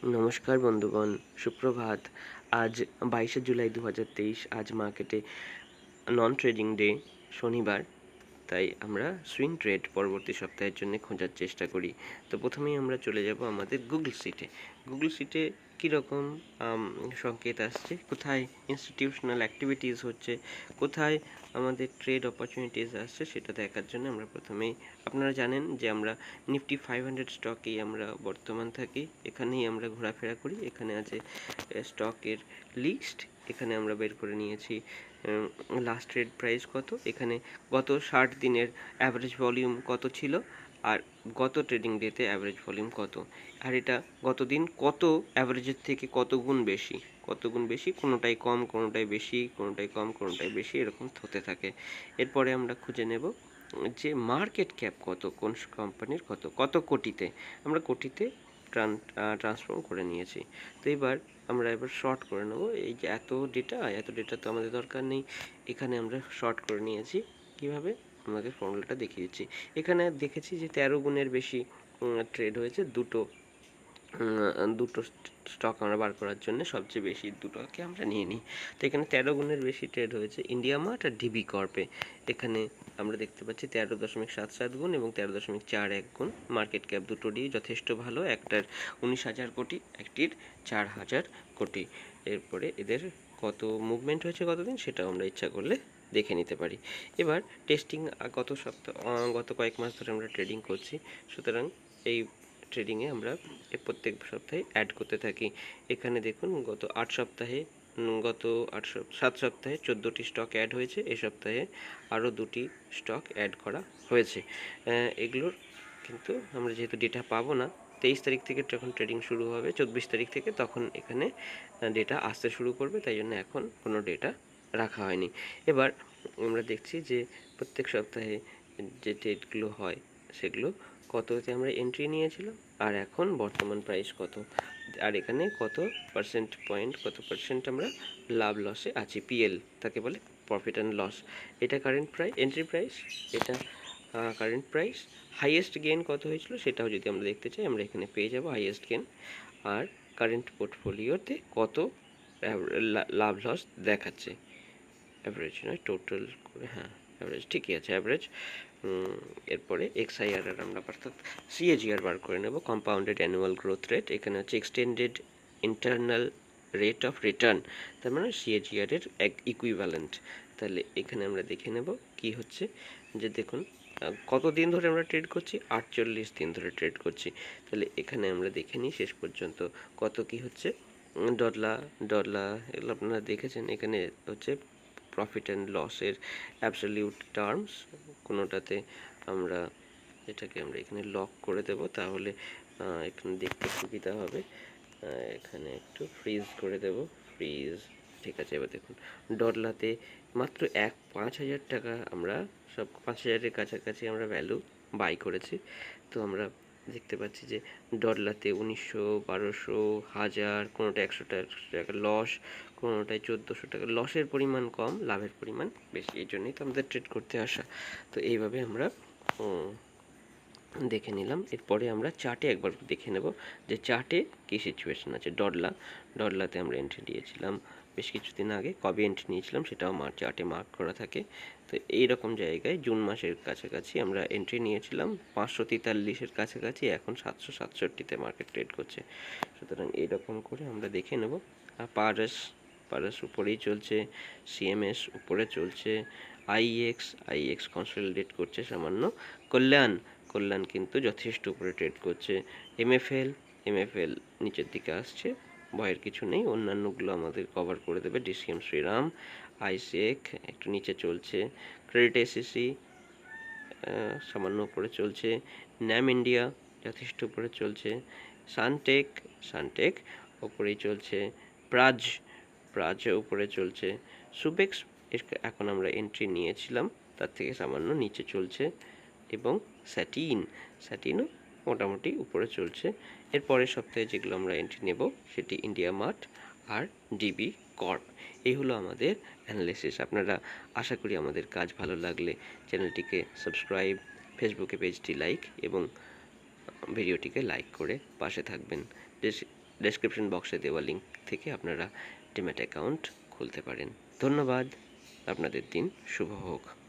নমস্কার বন্ধুগণ, সুপ্রভাত। আজ 22শে জুলাই 2023। আজ মার্কেটে নন ট্রেডিং ডে, শনিবার। তাই আমরা সুইং ট্রেড পরবর্তী সপ্তাহের জন্য খোঁজার চেষ্টা করি। তো প্রথমেই আমরা চলে যাব আমাদের গুগল সিটে কীরকম সংকেত আসছে, কোথায় ইনস্টিটিউশনাল অ্যাক্টিভিটিস হচ্ছে, কোথায় আমাদের ট্রেড অপরচুনিটিস আসছে, সেটা দেখার জন্য আমরা প্রথমেই, আপনারা জানেন যে আমরা নিফটি 500 স্টকেই আমরা বর্তমান থাকি। এখানেই আমরা ঘোরাফেরা করি। এখানে আছে স্টকের লিস্ট। এখানে আমরা বের করে নিয়েছি লাস্ট ট্রেড প্রাইস কত, এখানে গত 60 দিনের অ্যাভারেজ ভলিউম কত ছিল, আর গত ট্রেডিং ডেতে অ্যাভারেজ ভলিউম কত, আর এটা গত দিন কত অ্যাভারেজের থেকে কত গুণ বেশি, কোনোটাই কম, কোনোটাই বেশি, কোনোটাই কম, কোনোটাই বেশি, এরকম হতে থাকে। এরপরে আমরা খুঁজে নেব যে মার্কেট ক্যাপ কত, কোন কোম্পানির কত কোটিতে, আমরা কোটিতে ট্রান্সফর্ম করে নিয়েছি। তো আমরা শর্ট করে নেব। এই যে এত ডেটা তো আমাদের দরকার নেই, এখানে আমরা শর্ট করে নিয়েছি। কিভাবে আমাদের ফর্মুলাটা দেখিয়ে দিচ্ছি। এখানে দেখেছি যে 13 গুণের বেশি ট্রেড হয়েছে, দুটো স্টক আমরা বার করার জন্য সবচেয়ে বেশি দুটোকে আমরা নিয়ে নিই। তো এখানে 13 গুণের বেশি ট্রেড হয়েছে ইন্ডিয়া মার্ট আর ডিবি কর্পে। এখানে আমরা দেখতে পাচ্ছি 13.77 গুণ এবং 13.41 গুণ। মার্কেট ক্যাপ দুটোরই যথেষ্ট ভালো, একটার 19,000 কোটি, একটির 4,000 কোটি। এরপরে এদের কত মুভমেন্ট হয়েছে গতদিন, সেটাও আমরা ইচ্ছা করলে দেখে নিতে পারি। এবার টেস্টিং গত কয়েক মাস ধরে আমরা ট্রেডিং করছি, সুতরাং এই ট্রেডিংয়ে আমরা প্রত্যেক সপ্তাহে অ্যাড করতে থাকি। এখানে দেখুন গত 7 সপ্তাহে 14টি স্টক অ্যাড হয়েছে। এই সপ্তাহে আরও 2টি স্টক অ্যাড করা হয়েছে। এগুলোর কিন্তু আমরা যেহেতু ডেটা পাবো না, 23 তারিখ থেকে যখন ট্রেডিং শুরু হবে, 24 তারিখ থেকে, তখন এখানে ডেটা আসতে শুরু করবে, তাই জন্য এখন কোনো ডেটা রাখা হয়নি। এবার আমরা দেখছি যে প্রত্যেক সপ্তাহে যে ট্রেডগুলো হয় সেগুলো কততে আমরা এন্ট্রি নিয়েছিলাম, আর এখন বর্তমান প্রাইস কত, আর এখানে কত পার্সেন্ট আমরা লাভ লসে আছি। পিএল তাকে বলে, প্রফিট অ্যান্ড লস। এটা কারেন্ট প্রাইস, এন্ট্রি প্রাইস, এটা কারেন্ট প্রাইস। হাইয়েস্ট গেইন কত হয়েছিল সেটাও যদি আমরা দেখতে চাই, আমরা এখানে পেয়ে যাব হাইয়েস্ট গেইন। আর কারেন্ট পোর্টফোলিওতে কত লাভ লস দেখাচ্ছে, অ্যাভারেজ নয়, টোটাল করে, হ্যাঁ অ্যাভারেজ ঠিকই আছে, অ্যাভারেজ। এরপরে এক্সআইআর আমরা অর্থাৎ সিএজিআর বার করে নেব, কম্পাউন্ডেড অ্যানুয়াল গ্রোথ রেট। এখানে হচ্ছে extended internal rate of return, তার মানে সিএজিআর এর এক ইকুইভ্যালেন্ট। তাহলে এখানে আমরা দেখে নেব কি হচ্ছে, যে দেখুন কত দিন ধরে আমরা ট্রেড করছি, 48 দিন ধরে ট্রেড করছি। তাহলে এখানে আমরা দেখে নিই শেষ পর্যন্ত কত কি হচ্ছে। ডলা এগুলো আপনারা দেখেছেন। এখানে হচ্ছে প্রফিট অ্যান্ড লসের অ্যাবসলিউট টার্মস, কোনোটাতে আমরা এটাকে আমরা এখানে লক করে দেব, তাহলে এখানে দেখতে সুবিধা হবে। এখানে একটু ফ্রিজ করে দেব, ফ্রিজ, ঠিক আছে। এবার দেখুন ডলাতে মাত্র 5,000 টাকা, আমরা সব 5,000-এর কাছাকাছি আমরা ভ্যালু বাই করেছি। তো আমরা দেখতে পাচ্ছি যে ডলাতে 1900, 1200, 1000, কোনোটা 100 টাকা লস, কোনোটায় 1400 টাকা। লসের পরিমাণ কম, লাভের পরিমাণ বেশি, এই জন্যই তো আমাদের ট্রেড করতে আসা। তো এইভাবে আমরা দেখে নিলাম। এরপরে আমরা চার্টে একবার দেখে নেব যে চার্টে কী সিচুয়েশন আছে। ডলাতে আমরা এন্ট্রি দিয়েছিলাম বেশ কিছুদিন আগে, কবে এন্ট্রি নিয়েছিলাম সেটাও চার্টে মার্ক করা থাকে। তো এইরকম জায়গায় জুন মাসের কাছাকাছি আমরা এন্ট্রি নিয়েছিলাম 543-এর কাছাকাছি, এখন 767-তে মার্কেট ট্রেড করছে। সুতরাং এইরকম করে আমরা দেখে নেব। আর পারাস উপরেই চলছে, সিএমএস উপরে চলছে, আইএক্স কনসলিডেট করছে সামান্য, কল্যাণ কিন্তু যথেষ্ট উপরে ট্রেড করছে। এমএফএল নিচের দিকে আসছে, ভয়ের কিছু নেই, অন্যান্যগুলো আমাদের কভার করে দেবে। ডিসিএম শ্রীরাম, আইসেক একটু নিচে চলছে, ক্রেডিট এসিসি সামান্য উপরে চলছে, ন্যাম ইন্ডিয়া যথেষ্ট উপরে চলছে, সানটেক উপরেই চলছে, প্রাজ উপরে চলছে, সুবেক্স এখন আমরা এন্ট্রি নিয়েছিলাম তার থেকে সামান্য নিচে চলছে, এবং স্যাটিনও মোটামুটি উপরে চলছে। এর পরের সপ্তাহে যেগুলো আমরা এন্ট্রি নেব সেটি ইন্ডিয়া মার্ট আর ডিবি কর্প। এই হলো আমাদের অ্যানালিসিস। আপনারা, আশা করি আমাদের কাজ ভালো লাগলে চ্যানেলটিকে সাবস্ক্রাইব, ফেসবুকে পেজটি লাইক এবং ভিডিওটিকে লাইক করে পাশে থাকবেন। ডেসক্রিপশন বক্সে দেওয়া লিঙ্ক থেকে আপনারা ডিম্যাট অ্যাকাউন্ট খুলতে পারেন। ধন্যবাদ, আপনাদের দিন শুভ হোক।